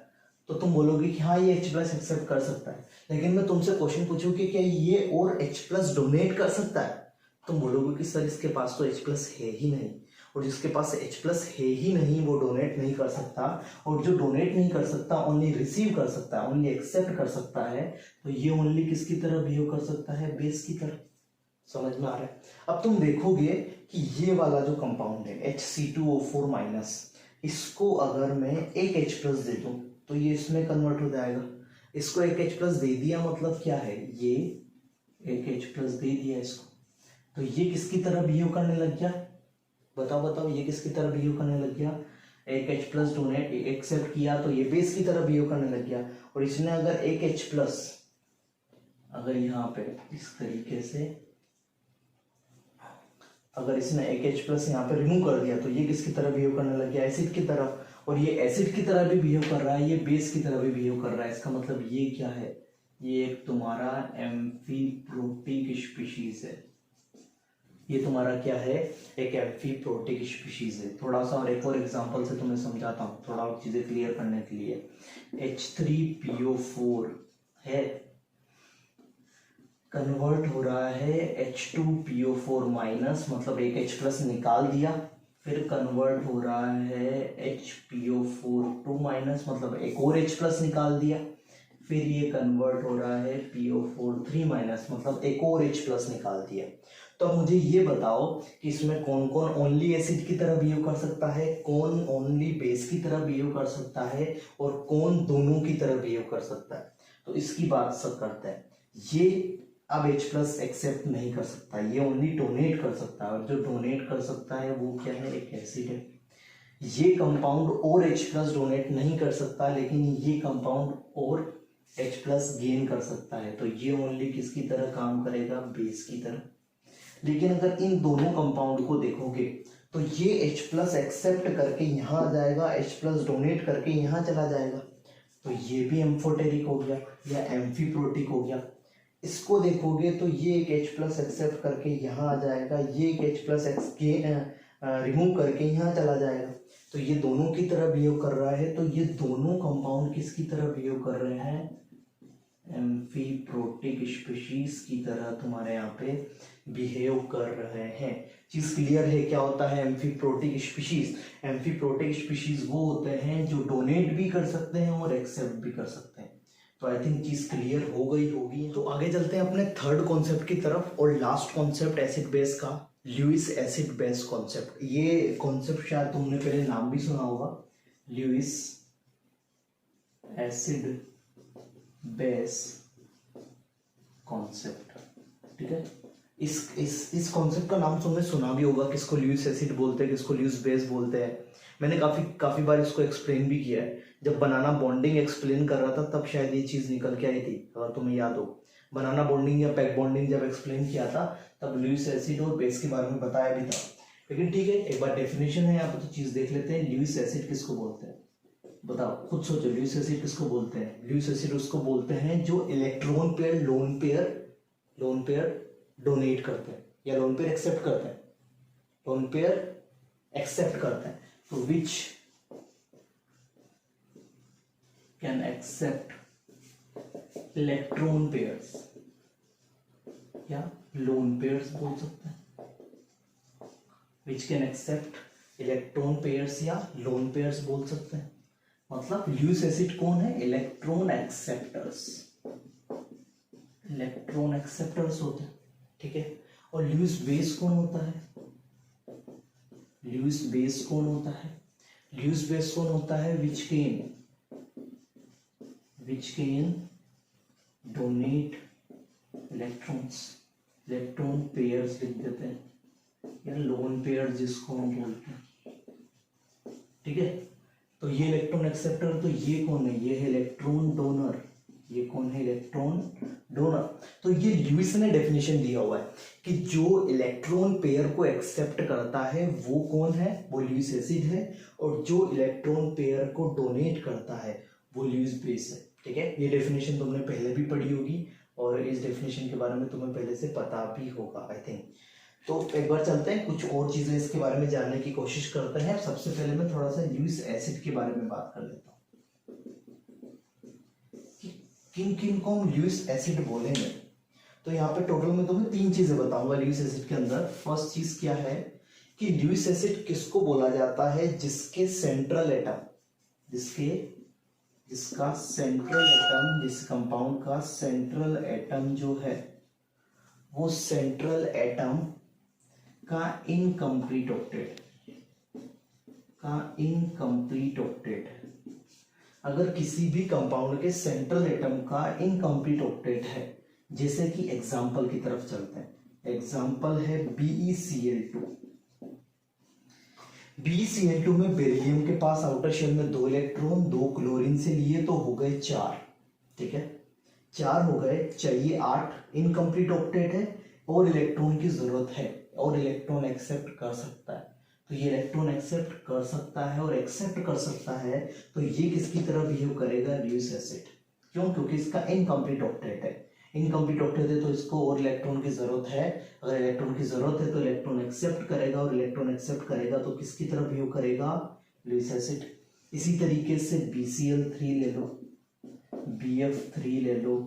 तो तुम बोलोगे कि हाँ ये H प्लस एक्सेप्ट कर सकता है, लेकिन मैं तुमसे क्वेश्चन पूछूं कि क्या ये और H प्लस डोनेट कर सकता है। तुम बोलोगे कि सर इसके पास तो H प्लस है ही नहीं, और जिसके पास H प्लस है ही नहीं वो डोनेट नहीं कर सकता, और जो डोनेट नहीं कर सकता ओनली रिसीव कर सकता है, ओनली एक्सेप्ट कर सकता है। तो ये ओनली किसकी तरह बिहेव कर सकता है, बेस की तरह। समझ में आ रहा है। अब तुम देखोगे कि ये वाला जो कंपाउंड है HC2O4 माइनस, इसको अगर मैं एक H प्लस दे दूं तो ये इसमें कन्वर्ट हो जाएगा। इसको एक H प्लस दे दिया मतलब क्या है, ये एक H प्लस दे दिया इसको, तो ये किसकी तरह बिहेव करने लग गया, बताओ ये किसकी तरह बिहेव करने लग गया। एक H प्लस डोनेट एक्सेप्ट किया तो ये बेस की तरह बिहेव करने लग गया। और इसने अगर एक H प्लस अगर यहाँ पे इस तरीके से अगर इसने एक H प्लस यहाँ पे रिमूव कर दिया तो ये किसकी तरह बिहेव करने लग गया, एसिड की तरह। और ये एसिड की तरह भी बिहेव कर रहा है, ये बेस की तरह भी बिहेव कर रहा है। इसका मतलब ये क्या है, ये एक तुम्हारा एम्फीप्रोटिक स्पीशीज है। ये तुम्हारा क्या है, एक एम्फीप्रोटिक स्पीशीज है। थोड़ा सा और एक और एग्जांपल से तुम्हें समझाता हूँ, थोड़ा और चीजें क्लियर करने के लिए। H3PO4 है, कन्वर्ट हो रहा है H2PO4 माइनस, मतलब एक H प्लस निकाल दिया, फिर कन्वर्ट हो रहा है HPO4 माइनस, मतलब एक और H प्लस निकाल दिया, फिर ये कन्वर्ट हो रहा है PO4 माइनस, मतलब एक और H प्लस निकाल दिया। तो अब मुझे ये बताओ कि इसमें कौन कौन ओनली एसिड की तरह बिहेव कर सकता है, कौन ओनली बेस की तरह बिहेव कर सकता है, और कौन दोनों की तरह बिहेव कर सकता है। तो इसकी बात सब करते हैं। ये अब H प्लस एक्सेप्ट नहीं कर सकता, ये ओनली डोनेट कर सकता है, और जो डोनेट कर सकता है वो क्या है, एक एसिड है। ये कंपाउंड और H प्लस डोनेट नहीं कर सकता, लेकिन ये कंपाउंड और H प्लस गेन कर सकता है। तो ये ओनली किसकी तरह काम करेगा, बेस की तरह। लेकिन अगर इन दोनों कंपाउंड को देखोगे तो ये H प्लस एक्सेप्ट करके यहाँ आ जाएगा, H प्लस डोनेट करके यहाँ चला जाएगा, तो ये भी एम्फोटेरिक हो गया या एम्फीप्रोटिक हो गया। इसको देखोगे तो ये एक H प्लस एक्सेप्ट करके यहाँ आ जाएगा, ये एक H प्लस रिमूव करके यहाँ चला जाएगा। तो ये दोनों की तरह बिहेव कर रहा है, तो ये दोनों कंपाउंड किसकी तरह बिहेव कर रहे हैं, एम्फीप्रोटिक स्पीशीज की तरह तुम्हारे यहाँ पे बिहेव कर रहे हैं। चीज क्लियर है क्या होता है एम्फीप्रोटिक स्पीशीज? एम्फीप्रोटिक स्पीशीज वो होते हैं जो डोनेट भी कर सकते हैं और एक्सेप्ट भी कर सकते हैं। तो आई थिंक चीज क्लियर हो गई होगी। तो आगे चलते हैं अपने थर्ड कॉन्सेप्ट की तरफ और लास्ट कॉन्सेप्ट एसिड बेस का, ल्यूइस एसिड बेस कॉन्सेप्ट। ये कॉन्सेप्ट शायद तुमने पहले नाम भी सुना होगा, ल्यूइस एसिड बेस कॉन्सेप्ट। ठीक है, इस कॉन्सेप्ट का नाम तुमने सुना भी होगा, किसको ल्यूइस एसिड बोलते हैं, किसको ल्यूइस बेस बोलते हैं। मैंने काफी बार इसको एक्सप्लेन भी किया है। जब बनाना बॉन्डिंग एक्सप्लेन कर रहा था तब शायद ये चीज निकल के आई थी, अगर तुम्हें याद हो। बनाना बॉन्डिंग या पैक बॉन्डिंग जब एक्सप्लेन किया था तब ल्यूइस एसिड और बेस के बारे में बताया भी था। लेकिन ठीक है, एक बार डेफिनेशन है यहाँ पे तो चीज देख लेते हैं। ल्यूइस एसिड किसको बोलते हैं, बताओ, खुद सोचो। ल्यूइस एसिड किसको बोलते हैं? ल्यूइस एसिड उसको बोलते हैं जो electron pair lone pair donate करते हैं या लोन पेयर एक्सेप्ट करते हैं। लोन पेयर एक्सेप्ट करते हैं, तो which can accept electron pairs या लोन पेयर्स बोल सकते हैं। Which can accept electron pairs या लोन पेयर्स बोल सकते हैं। मतलब ल्यूइस एसिड कौन है? इलेक्ट्रॉन एक्सेप्टर्स होते हैं। ठीक है, और ल्यूइस बेस कौन होता है? ल्यूइस बेस कौन होता है? Which can donate electron pairs लिख देते हैं या लोन पेयर जिसको हम बोलते हैं। ठीक है, तो ये इलेक्ट्रॉन एक्सेप्टर, तो ये कौन है? ये है इलेक्ट्रॉन डोनर। ये कौन है? Electron donor. तो ये ल्यूइस ने डेफिनेशन दिया हुआ है कि जो इलेक्ट्रॉन पेयर को एक्सेप्ट करता है वो कौन है? वो ल्यूइस एसिड है, और जो इलेक्ट्रॉन पेयर को डोनेट करता है वो ल्यूइस बेस है। ठीक है, ये डेफिनेशन तुमने पहले भी पढ़ी होगी और इस डेफिनेशन के बारे में तुम्हें पहले से पता भी होगा आई थिंक। तो एक बार चलते हैं, कुछ और चीजें इसके बारे में जानने की कोशिश करते हैं। सबसे पहले मैं थोड़ा सा ल्यूइस एसिड के बारे में बात कर लेता हूँ। किन को हम ल्यूइस एसिड बोलेंगे। तो यहाँ पे टोटल में तुम्हें 3 चीजें बताऊंगा ल्यूइस एसिड के अंदर। फर्स्ट चीज क्या है कि ल्यूइस एसिड किसको बोला जाता है? जिसके सेंट्रल एटम, जिसका सेंट्रल एटम, जिस कंपाउंड का सेंट्रल एटम जो है वो सेंट्रल एटम का इनकम्प्लीट ऑक्टेट अगर किसी भी कंपाउंड के सेंट्रल एटम का इनकम्प्लीट ऑक्टेट है, जैसे कि एग्जांपल की तरफ चलते हैं। एग्जांपल है BeCl2। BeCl2 में बेरिलियम के पास आउटर शेल में 2 इलेक्ट्रॉन, 2 क्लोरीन से लिए तो हो गए 4। ठीक है, 4 हो गए, चाहिए 8। इनकम्प्लीट ऑक्टेट है और इलेक्ट्रॉन की जरूरत है और इलेक्ट्रॉन एक्सेप्ट कर सकता है। तो ये इलेक्ट्रॉन एक्सेप्ट कर सकता है और एक्सेप्ट कर सकता है, तो ये किसकी तरह बिहेव करेगा? Lewis acid. क्यों? क्योंकि इसका इनकम्प्लीट ऑक्टेट है। इनकम्प्लीट ऑक्टेट है तो इसको और इलेक्ट्रॉन की जरूरत है। अगर इलेक्ट्रॉन की जरूरत है तो इलेक्ट्रॉन एक्सेप्ट करेगा, और इलेक्ट्रॉन एक्सेप्ट करेगा तो किसकी तरह बिहेव करेगा? Lewis acid. इसी तरीके से BCl3 ले लो, BF3 ले लो,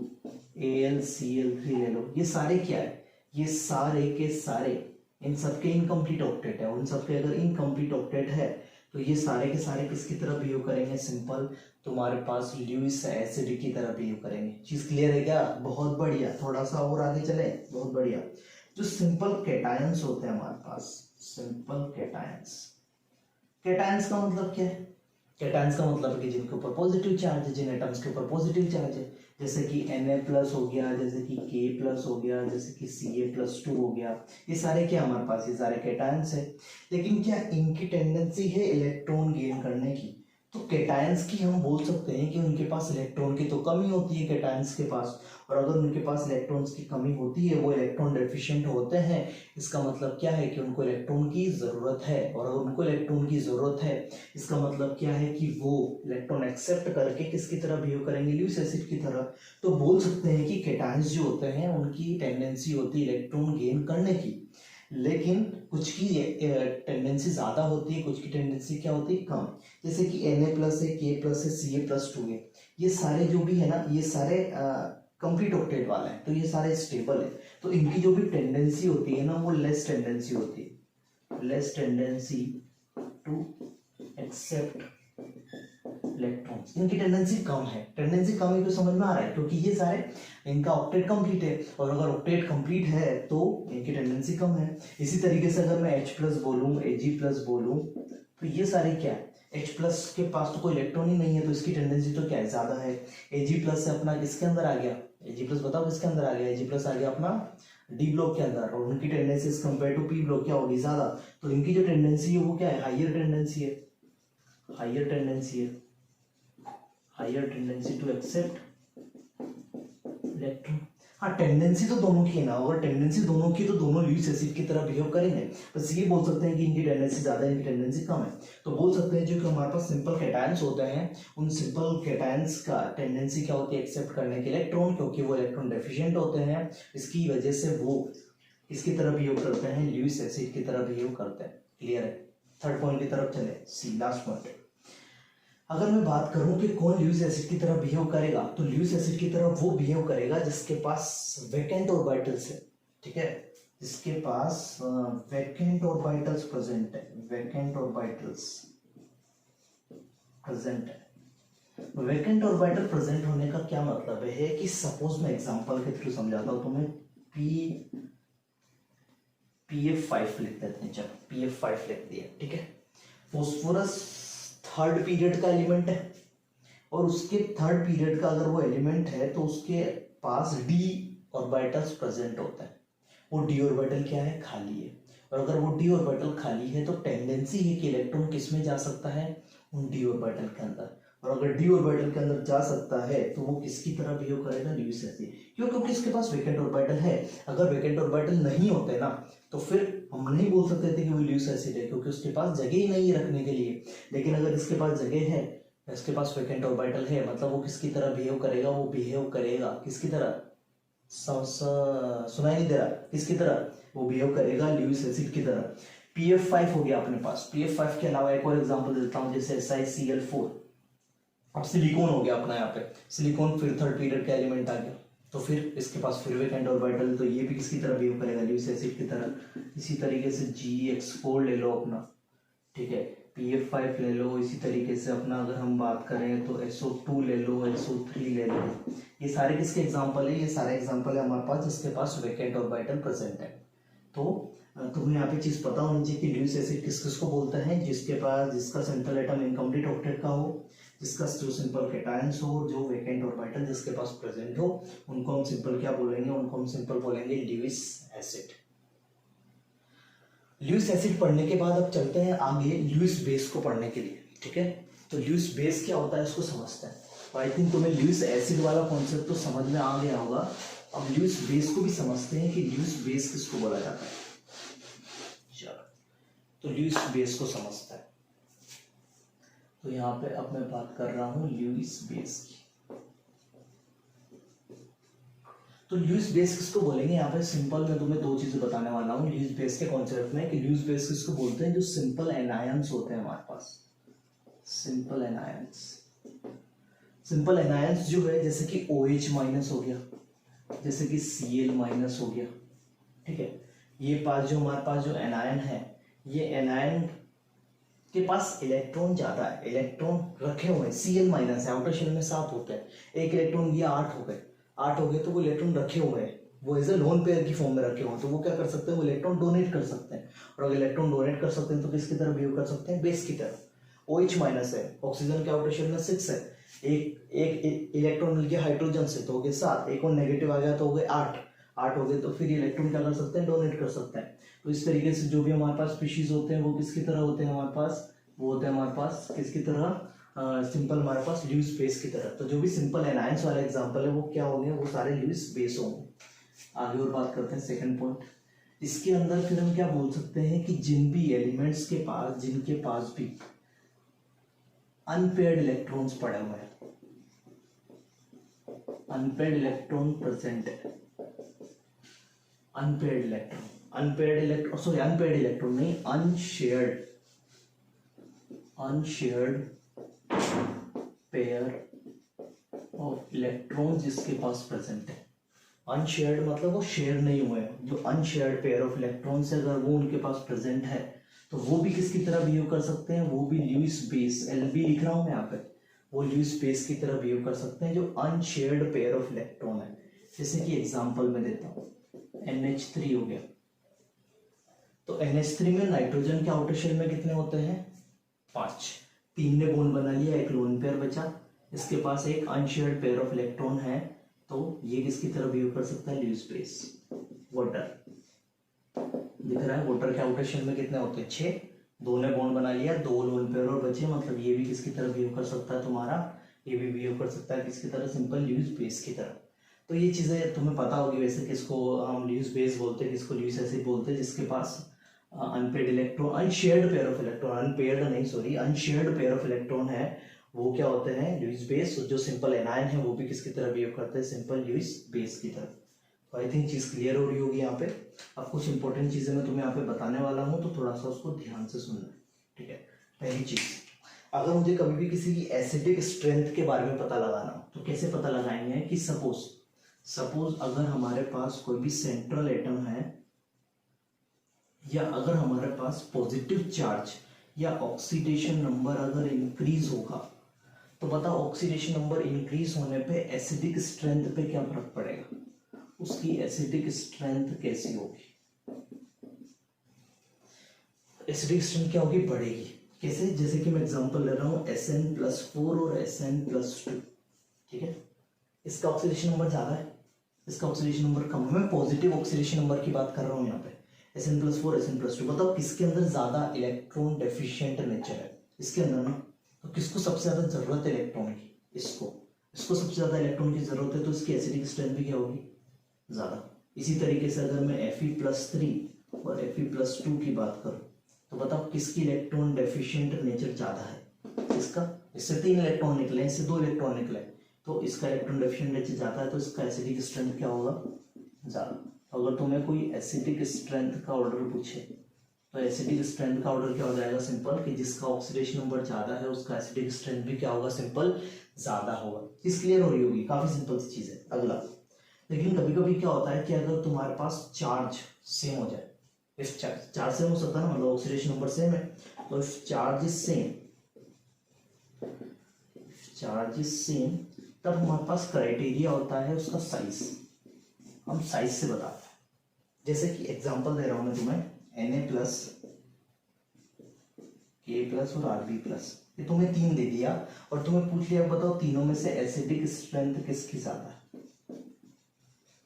AlCl3 ले लो। ये सारे क्या है? ये सारे के सारे इन सबके इनकम्प्लीट ऑक्टेट है, और इन सबके अगर इनकम्प्लीट ऑक्टेट है तो ये सारे के सारे किसकी तरह बिहेव करेंगे? सिंपल, तुम्हारे पास ल्यूइस एसिड की तरह बिहेव करेंगे। चीज क्लियर है क्या? बहुत बढ़िया। थोड़ा सा और आगे चले, बहुत बढ़िया। जो सिंपल कैटायंस होते हैं हमारे पास, सिंपल कैटायंस का मतलब क्या है? कैटायंस का मतलब है कि जिनके ऊपर पॉजिटिव चार्ज है, जिन एटम्स के ऊपर पॉजिटिव चार्ज है, जैसे कि Na+ हो गया, जैसे कि K+ हो गया, जैसे कि Ca+2 हो गया। ये सारे क्या हमारे पास? ये सारे कैटायंस है। लेकिन क्या इनकी टेंडेंसी है इलेक्ट्रॉन गेन करने की? तो कैटायंस की हम बोल सकते हैं कि उनके पास इलेक्ट्रॉन की तो कमी होती है कैटायंस के पास, और अगर उनके पास इलेक्ट्रॉन्स की कमी होती है, वो इलेक्ट्रॉन डेफिशिएंट होते हैं। इसका मतलब क्या है कि उनको इलेक्ट्रॉन की जरूरत है, और अगर उनको इलेक्ट्रॉन की जरूरत है इसका मतलब क्या है कि वो इलेक्ट्रॉन एक्सेप्ट करके किसकी तरह बिहेव करेंगे? ल्यूइस एसिड की तरह। तो बोल सकते हैं कि कैटायंस जो होते हैं उनकी टेंडेंसी होती है इलेक्ट्रॉन गेन करने की। लेकिन कुछ की टेंडेंसी ज्यादा होती है, कुछ की टेंडेंसी क्या होती है, कम। जैसे कि Na+ है, K+ है, Ca+2 है, ये सारे जो भी है ना, ये सारे कंप्लीट ऑक्टेट वाले हैं, तो ये सारे स्टेबल है। तो इनकी जो भी टेंडेंसी होती है ना, वो लेस टेंडेंसी होती है, less tendency to accept electrons. इनकी टेंडेंसी कम है। टेंडेंसी कम है, क्यों समझ में आ रहा है, क्योंकि ये सारे इनका ऑक्टेट कंप्लीट है, और अगर ऑक्टेट कंप्लीट है तो इनकी टेंडेंसी कम है। इसी तरीके से अगर मैं H+ बोलूं, Ag+ बोलूं, तो ये सारे क्या है, H+ के पास तो कोई इलेक्ट्रॉन ही नहीं है, तो इसकी टेंडेंसी तो क्या है, ज्यादा है। Ag+ से अपना किसके अंदर आ गया, Ag+ बताओ किसके अंदर आ गया, Ag+ आ गया अपना डी ब्लॉक के अंदर, और उनकी tendency compare to P block क्या होगी, ज्यादा। तो इनकी जो टेंडेंसी है वो क्या है, हाइयर टेंडेंसी है, हाइयर टेंडेंसी है, higher tendency to accept electron. हाँ, टेंडेंसी तो दोनों की है ना, अगर टेंडेंसी दोनों की, तो दोनों ल्यूइस एसिड की तरह बिहेव करेंगे। बस ये बोल सकते हैं कि इनकी टेंडेंसी ज्यादा है, इनकी टेंडेंसी कम है। तो बोल सकते हैं जो कि हमारे पास सिंपल कैटायंस होते हैं, उन सिंपल कैटायंस का टेंडेंसी क्या होती है, एक्सेप्ट करने के इलेक्ट्रॉन, क्योंकि वो इलेक्ट्रॉन डेफिशिएंट होते हैं, इसकी वजह से वो इसकी तरह बिहेव करते हैं, ल्यूइस एसिड की तरह बिहेव करते हैं। क्लियर है। थर्ड पॉइंट की तरफ चले, सी लास्ट पॉइंट। अगर मैं बात करूं कि कौन ल्यूइस एसिड की तरह बिहेव करेगा, तो ल्यूइस एसिड की तरह वो बिहेव करेगा जिसके पास वैकेंट ऑर्बिटल्स है। ठीक है, जिसके पास वैकेंट ऑर्बिटल्स प्रेजेंट है, वैकेंट ऑर्बिटल्स प्रेजेंट है। वैकेंट ऑर्बिटल प्रेजेंट होने का क्या मतलब है कि सपोज मैं एग्जांपल के थ्रू समझाता हूं तुम्हें। Pf5 लिख देते हैं, चलो Pf5 लिख दिया। ठीक है, फॉस्फोरस थर्ड पीरियड का एलिमेंट है, और उसके थर्ड पीरियड का अगर वो एलिमेंट है तो उसके पास d ऑर्बिटल्स प्रेजेंट होता है। वो d ऑर्बिटल क्या है, खाली है, और अगर वो d ऑर्बिटल खाली है तो टेंडेंसी है कि इलेक्ट्रॉन किस में जा सकता है, उन d ऑर्बिटल के अंदर। और अगर d ऑर्बिटल के अंदर जा सकता है तो वो किसकी तरह बिहेव करेगा, ल्यूइस एसिड। क्यों, क्योंकि इसके पास वैकेंट ऑर्बिटल है। अगर वैकेंट ऑर्बिटल नहीं होते ना, तो फिर हम नहीं बोल सकते थे कि वो ल्यूइस एसिड है, क्योंकि उसके पास जगह ही नहीं है रखने के लिए। लेकिन अगर इसके पास जगह है, इसके पास वैकेंट ऑर्बिटल है, मतलब वो किसकी तरह बिहेव करेगा, वो बिहेव करेगा किसकी तरह, सुनाई नहीं दे रहा, किसकी तरह, वो बिहेव करेगा ल्यूइस एसिड की तरह। Pf5 हो गया अपने पास। Pf5 के अलावा एक और एग्जांपल देता हूं, जैसे SiCl4। अब सिलिकॉन हो गया अपना, यहाँ पे सिलिकॉन फिर थर्ड पीरियड का एलिमेंट आ गया, तो फिर इसके पास फिर वैकेंट ऑर्बिटल, तो ये भी किसकी तरह बिहेव करेगा, ल्यूइस एसिड की तरह। इसी तरीके से GX4 ले लो अपना, ठीक है, Pf5 ले लो। इसी तरीके से अपना अगर हम बात करें तो SO2 ले लो, SO3 ले लो। ये सारे किसके एग्जाम्पल है, ये सारे एग्जाम्पल है हमारे पास जिसके पास वैकेंट ऑर्बिटल प्रेजेंट है। तो तुम्हें यहाँ पे चीज पता होनी चाहिए कि ल्यूइस एसिड किस किस को बोलते हैं, जिसका सेंट्रल एटम इनकम्प्लीट ऑक्टेट का हो, जिसका जो सिंपल कैटायंस हो, जो वैकेंट ऑर्बिटल जिसके पास प्रेजेंट हो, उनको हम सिंपल क्या बोलेंगे, उनको हम सिंपल बोलेंगे ल्यूइस एसिड। ल्यूइस एसिड पढ़ने के बाद अब चलते हैं आगे ल्यूइस बेस को पढ़ने के लिए। ठीक है, तो ल्यूइस बेस क्या होता है इसको समझते हैं। तो आई थिंक तुम्हें ल्यूइस एसिड वाला कॉन्सेप्ट तो समझ में आ गया होगा। अब ल्यूइस बेस को भी समझते हैं कि ल्यूइस बेस किसको बोला जाता है। चलो, तो ल्यूइस बेस को समझते हैं। तो यहाँ पे अब मैं बात कर रहा हूँ ल्यूइस बेस की। तो ल्यूइस बेस किसको बोलेंगे, यहाँ पे सिंपल मैं तुम्हें दो चीजें बताने वाला हूँ ल्यूइस बेस के कॉन्सेप्ट में, कि ल्यूइस बेस किसको बोलते हैं, जो सिंपल एनायंस होते हैं हमारे पास, सिंपल एनायंस। सिंपल एनायंस जो है, जैसे कि OH माइनस हो गया, जैसे कि Cl माइनस हो गया। ठीक है, ये पास जो हमारे पास जो एनायन है, ये एनायन के पास इलेक्ट्रॉन ज्यादा है, इलेक्ट्रॉन रखे हुए हैं, Cl माइनस है, आउटर शेल में 7 होते हैं, एक इलेक्ट्रॉन ये 8 हो गए, 8 हो गए, तो वो इलेक्ट्रॉन रखे हुए हैं, वो एज ए लोन पेयर की फॉर्म में रखे हुए हैं, तो वो क्या कर सकते हैं, वो इलेक्ट्रॉन डोनेट कर सकते हैं। और अगर इलेक्ट्रॉन डोनेट कर सकते हैं तो किसकी तरह बिहेव कर सकते हैं, बेस की तरह। OH माइनस है, ऑक्सीजन के आउटर शेल में 6 है, एक इलेक्ट्रॉन मिल गया हाइड्रोजन से तो हो गए 7, एक और नेगेटिव आ गया तो हो गए 8 हो गए, तो फिर ये इलेक्ट्रॉन क्या कर सकते हैं, डोनेट कर सकते हैं। तो इस तरीके से जो भी हमारे पास स्पीशीज होते हैं वो किसकी तरह होते हैं हमारे पास, वो होते हैं हमारे पास किसकी तरह, सिंपल हमारे पास ल्यूइस बेस की तरह। तो जो भी सिंपल एनायंस वाला एग्जांपल है वो क्या होंगे, वो सारे ल्यूइस बेस होंगे। आगे और बात करते हैं सेकंड पॉइंट। इसके अंदर फिर हम क्या बोल सकते हैं कि जिन भी एलिमेंट्स के पास, जिनके पास भी अनपेयर्ड इलेक्ट्रॉन्स पड़े हुए हैं, अनपेयर्ड इलेक्ट्रॉन प्रेजेंट है, अनपेयर्ड इलेक्ट्रॉन, अनपेयर्ड इलेक्ट्रॉन नहीं, अनशेयर्ड पेयर ऑफ इलेक्ट्रॉन जिसके पास प्रेजेंट है। अनशेयर्ड मतलब वो शेयर नहीं हुए, जो अनशेयर्ड पेयर ऑफ इलेक्ट्रॉन्स है अगर वो उनके पास प्रेजेंट है तो वो भी किसकी तरह बिहेव कर सकते हैं, वो भी ल्यूइस बेस, LB लिख रहा हूं मैं यहाँ पे, वो ल्यूइस बेस की तरह बिहेव कर सकते हैं जो अनशेयर्ड पेयर ऑफ इलेक्ट्रॉन है। जैसे कि एग्जांपल मैं देता हूँ, NH3 हो गया, तो NH3 में नाइट्रोजन के आउटर शेल में कितने होते हैं, 5, 3 ने बॉन्ड बना लिया, एक लोन पेयर बचा, इसके पास एक अनशेयर्ड पेयर ऑफ इलेक्ट्रॉन है, तो ये किसकी तरह बिहेव कर सकता है, ल्यूइस बेस। वाटर दिख रहा है, वाटर के आउटर शेल में कितने होते हैं, 6, 2 ने बॉन्ड बना लिया, 2 लोन पेयर और बचे, मतलब ये भी किसकी तरह बिहेव कर सकता है तुम्हारा, ये भी बिहेव कर सकता है किसकी तरह, सिंपल ल्यूइस बेस की तरह। तो ये चीजें तुम्हें पता होगी वैसे किसको हम ल्यूइस बेस बोलते हैं, किसको ल्यूइस एसिड बोलते हैं, जिसके पास unpaired electron, unshared pair of electron, unpaired नहीं sorry unshared pair of electron है, वो क्या होते हैं, ल्यूइस बेस। जो सिंपल एनायन है वो भी किसकी तरह बिहेव करते हैं, सिंपल ल्यूइस बेस की तरह। तो आई थिंक चीज क्लियर हो रही होगी यहाँ पे। अब कुछ इंपॉर्टेंट चीजें मैं तुम्हें यहाँ पे बताने वाला हूँ, तो थोड़ा सा उसको ध्यान से सुनना, ठीक है। पहली चीज, अगर मुझे कभी भी किसी की एसिडिक स्ट्रेंथ के बारे में पता लगाना हो तो कैसे पता लगाएंगे कि सपोज अगर हमारे पास कोई भी सेंट्रल एटम है, या अगर हमारे पास पॉजिटिव चार्ज या ऑक्सीडेशन नंबर अगर इंक्रीज होगा, तो बताओ ऑक्सीडेशन नंबर इंक्रीज होने पे एसिडिक स्ट्रेंथ पे क्या फर्क पड़ेगा, उसकी एसिडिक स्ट्रेंथ कैसी होगी, एसिडिक स्ट्रेंथ क्या होगी, बढ़ेगी। कैसे, जैसे कि मैं एग्जांपल ले रहा हूं Sn+4 और Sn+2, ठीक है, इसका ऑक्सीडेशन नंबर ज्यादा है, इसका ऑक्सीडेशन नंबर कम है, मैं पॉजिटिव ऑक्सीडेशन नंबर की बात कर रहा हूं यहाँ पे, Sn+4 Sn+2, बताओ किसके अंदर ज्यादा इलेक्ट्रॉन डेफिशिएंट नेचर है, इसके अंदर ना, तो किसको सबसे ज्यादा जरूरत है इलेक्ट्रॉन की, इसको सबसे ज्यादा इलेक्ट्रॉन की जरूरत है, तो इसकी एसिडिक स्ट्रेंथ भी क्या होगी, ज्यादा। इसी तरीके से अगर मैं Fe+3 और Fe+2 की बात करूं, तो बताओ किसकी इलेक्ट्रॉन डेफिशिएंट नेचर ज्यादा है, इसका, इससे 3 इलेक्ट्रॉन निकले, इससे 2 इलेक्ट्रॉन निकले, तो इसका इलेक्ट्रॉन डेफिशिएंट नेचर ज्यादा है, तो इसका एसिडिक स्ट्रेंथ क्या होगा, ज्यादा। अगर तुम्हें कोई एसिडिक स्ट्रेंथ का ऑर्डर पूछे, तो एसिडिक स्ट्रेंथ का ऑर्डर क्या हो जाएगा, सिंपल, कि जिसका ऑक्सीडेशन नंबर ज्यादा है उसका एसिडिक स्ट्रेंथ भी क्या होगा, सिंपल, ज्यादा होगा। चीज क्लियर हो रही होगी, काफी सिंपल सी चीज है। अगला, लेकिन कभी कभी क्या होता है कि अगर तुम्हारे पास चार्ज सेम हो जाए, इफ चार्ज सेम हो सकता है ना, मतलब ऑक्सीडेशन नंबर सेम है, तो इफ चार्ज इज सेम, तब हमारे पास क्राइटेरिया होता है उसका साइज, हम साइज से बताते हैं। जैसे कि एग्जांपल दे रहा हूं मैं तुम्हें, Na+, K+ और Rb+, ये तुम्हें 3 दे दिया और तुम्हें पूछ लिया बताओ तीनों में से एसिडिक स्ट्रेंथ किसकी ज्यादा है,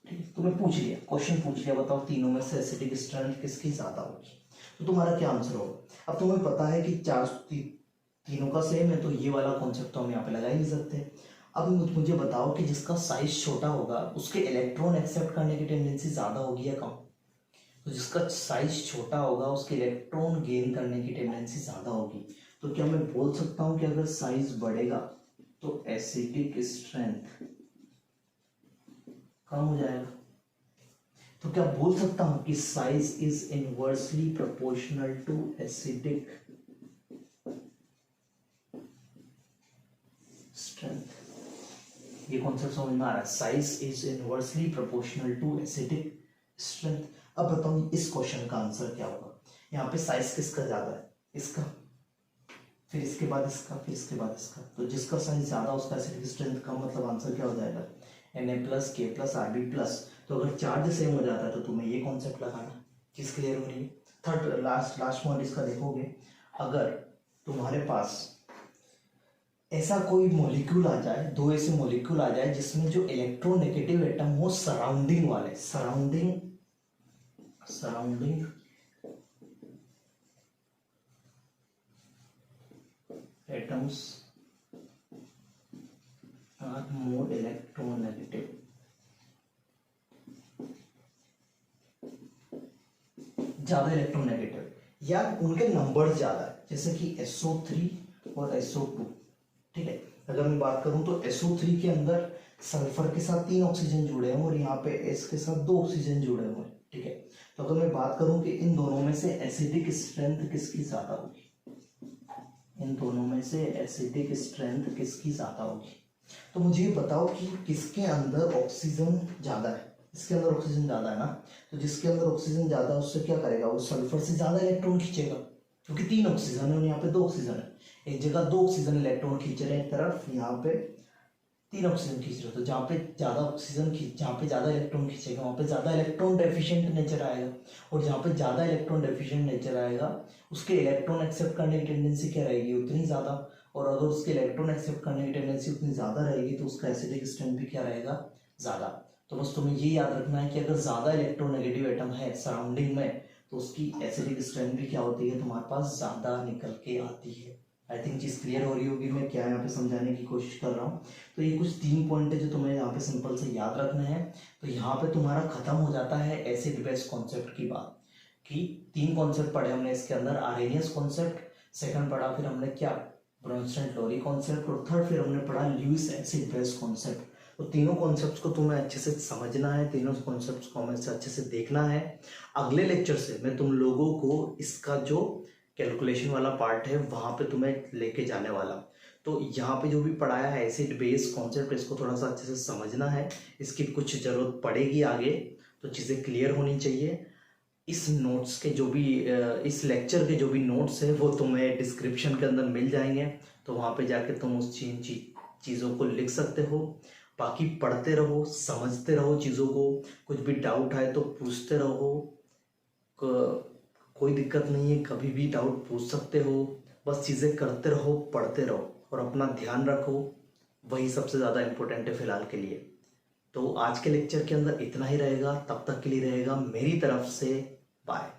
ठीक, तुम्हें पूछ लिया, क्वेश्चन पूछ लिया, बताओ तीनों में से एसिडिक स्ट्रेंथ किसकी ज्यादा होगी, तो तुम्हारा क्या आंसर होगा। अब तुम्हें पता है कि चार्ज तीनों का सेम है, तो ये वाला कॉन्सेप्ट तो हम यहाँ पे लगा ही नहीं सकते। अब मुझे बताओ कि जिसका साइज छोटा होगा उसके इलेक्ट्रॉन एक्सेप्ट करने की टेंडेंसी ज्यादा होगी या कम, तो जिसका साइज छोटा होगा उसके इलेक्ट्रॉन गेन करने की टेंडेंसी ज्यादा होगी। तो क्या मैं बोल सकता हूं कि अगर साइज बढ़ेगा तो एसिडिक स्ट्रेंथ कम हो जाएगा, तो क्या बोल सकता हूं कि size is inversely proportional to acidic strength, ये कॉन्सेप्ट समझ में आ रहा है, size is inversely proportional to acidic strength. अब बताओ इस क्वेश्चन का आंसर क्या होगा, यहाँ पे साइज किसका ज्यादा है, इसका, फिर इसके बाद इसका, फिर इसके बाद इसका, तो जिसका साइज ज्यादा उसका एसिडिक स्ट्रेंथ कम, मतलब आंसर क्या हो जाएगा, Na+, K+, Rb+। तो अगर चार्ज सेम हो जाता है तो तुम्हें ये कॉन्सेप्ट लगाना, चीज क्लियर हो रही है। थर्ड लास्ट पॉइंट इसका देखोगे, अगर तुम्हारे पास ऐसा कोई मॉलिक्यूल आ जाए, 2 ऐसे मॉलिक्यूल आ जाए जिसमें जो इलेक्ट्रोनेगेटिव एटम हो सराउंडिंग वाले, surrounding atoms are more electronegative, ज्यादा इलेक्ट्रोनेगेटिव, या उनके नंबर ज्यादा है, जैसे कि SO3 और SO2, ठीक है। अगर मैं बात करूं तो SO3 के अंदर सल्फर के साथ 3 ऑक्सीजन जुड़े हैं और यहाँ पे S के साथ 2 ऑक्सीजन जुड़े हुए हैं, ठीक है। तो अगर मैं बात करूं कि इन दोनों में से एसिडिक स्ट्रेंथ किसकी ज्यादा होगी, इन दोनों में से एसिडिक स्ट्रेंथ किसकी ज्यादा होगी, तो मुझे ये बताओ कि किसके अंदर ऑक्सीजन ज्यादा है। इसके अंदर ऑक्सीजन ज्यादा है ना, तो जिसके अंदर ऑक्सीजन ज्यादा है उससे क्या करेगा, वो सल्फर से ज्यादा इलेक्ट्रॉन खींचेगा, क्योंकि 3 ऑक्सीजन है और यहाँ पे 2 ऑक्सीजन है। एक जगह 2 ऑक्सीजन इलेक्ट्रॉन खींच रहे हैं एक तरफ, यहाँ पे 3 ऑक्सीजन खींच रहे हो, तो जहाँ पे ज्यादा ऑक्सीजन जहाँ पे ज्यादा इलेक्ट्रॉन खींचेगा वहाँ पे ज्यादा इलेक्ट्रॉन डेफिशिएंट नेचर आएगा, और जहाँ पे ज्यादा इलेक्ट्रॉन डेफिशिएंट नेचर आएगा उसके इलेक्ट्रॉन एक्सेप्ट करने की टेंडेंसी क्या रहेगी, उतनी ज्यादा। और अगर उसके इलेक्ट्रॉन एक्सेप्ट करने की टेंडेंसी उतनी ज्यादा रहेगी तो उसका एसिडिक स्ट्रेंथ भी क्या रहेगा, ज्यादा। तो बस तुम्हें ये याद रखना है कि अगर ज्यादा इलेक्ट्रोनेगेटिव एटम है सराउंडिंग में तो उसकी एसिडिक स्ट्रेंथ भी क्या होती है, तुम्हारे पास ज्यादा निकल के आती है। आई थिंक चीज क्लियर हो रही होगी मैं क्या यहाँ पे समझाने की कोशिश कर रहा हूँ। तो ये कुछ 3 पॉइंट है जो तुम्हें यहाँ पे सिंपल से याद रखना है। तो यहाँ पे तुम्हारा खत्म हो जाता है एसिड बेस कॉन्सेप्ट की बात, कि 3 कॉन्सेप्ट पढ़े हमने इसके अंदर, आरेनियस कॉन्सेप्ट, सेकंड पढ़ा फिर हमने क्या ब्रोंस्टेन-लॉरी कॉन्सेप्ट, और थर्ड फिर हमने पढ़ा ल्यूइस एसिड बेस कॉन्सेप्ट। तो तीनों कॉन्सेप्ट्स को तुम्हें अच्छे से समझना है, तीनों कॉन्सेप्ट्स को हमें अच्छे से देखना है। अगले लेक्चर से मैं तुम लोगों को इसका जो कैलकुलेशन वाला पार्ट है वहाँ पे तुम्हें लेके जाने वाला। तो यहाँ पे जो भी पढ़ाया है एसिड बेस कॉन्सेप्ट, इसको थोड़ा सा अच्छे से समझना है, इसकी कुछ ज़रूरत पड़ेगी आगे, तो चीज़ें क्लियर होनी चाहिए। इस नोट्स के जो भी इस लेक्चर के जो भी नोट्स है वो तुम्हें डिस्क्रिप्शन के अंदर मिल जाएंगे, तो वहाँ पे जाके तुम उस चीज़ों को लिख सकते हो। बाकी पढ़ते रहो, समझते रहो चीज़ों को, कुछ भी डाउट आए तो पूछते रहो, कोई दिक्कत नहीं है, कभी भी डाउट पूछ सकते हो। बस चीज़ें करते रहो, पढ़ते रहो और अपना ध्यान रखो, वही सबसे ज़्यादा इम्पोर्टेंट है फ़िलहाल के लिए। तो आज के लेक्चर के अंदर इतना ही रहेगा, तब तक के लिए रहेगा मेरी तरफ से बाय।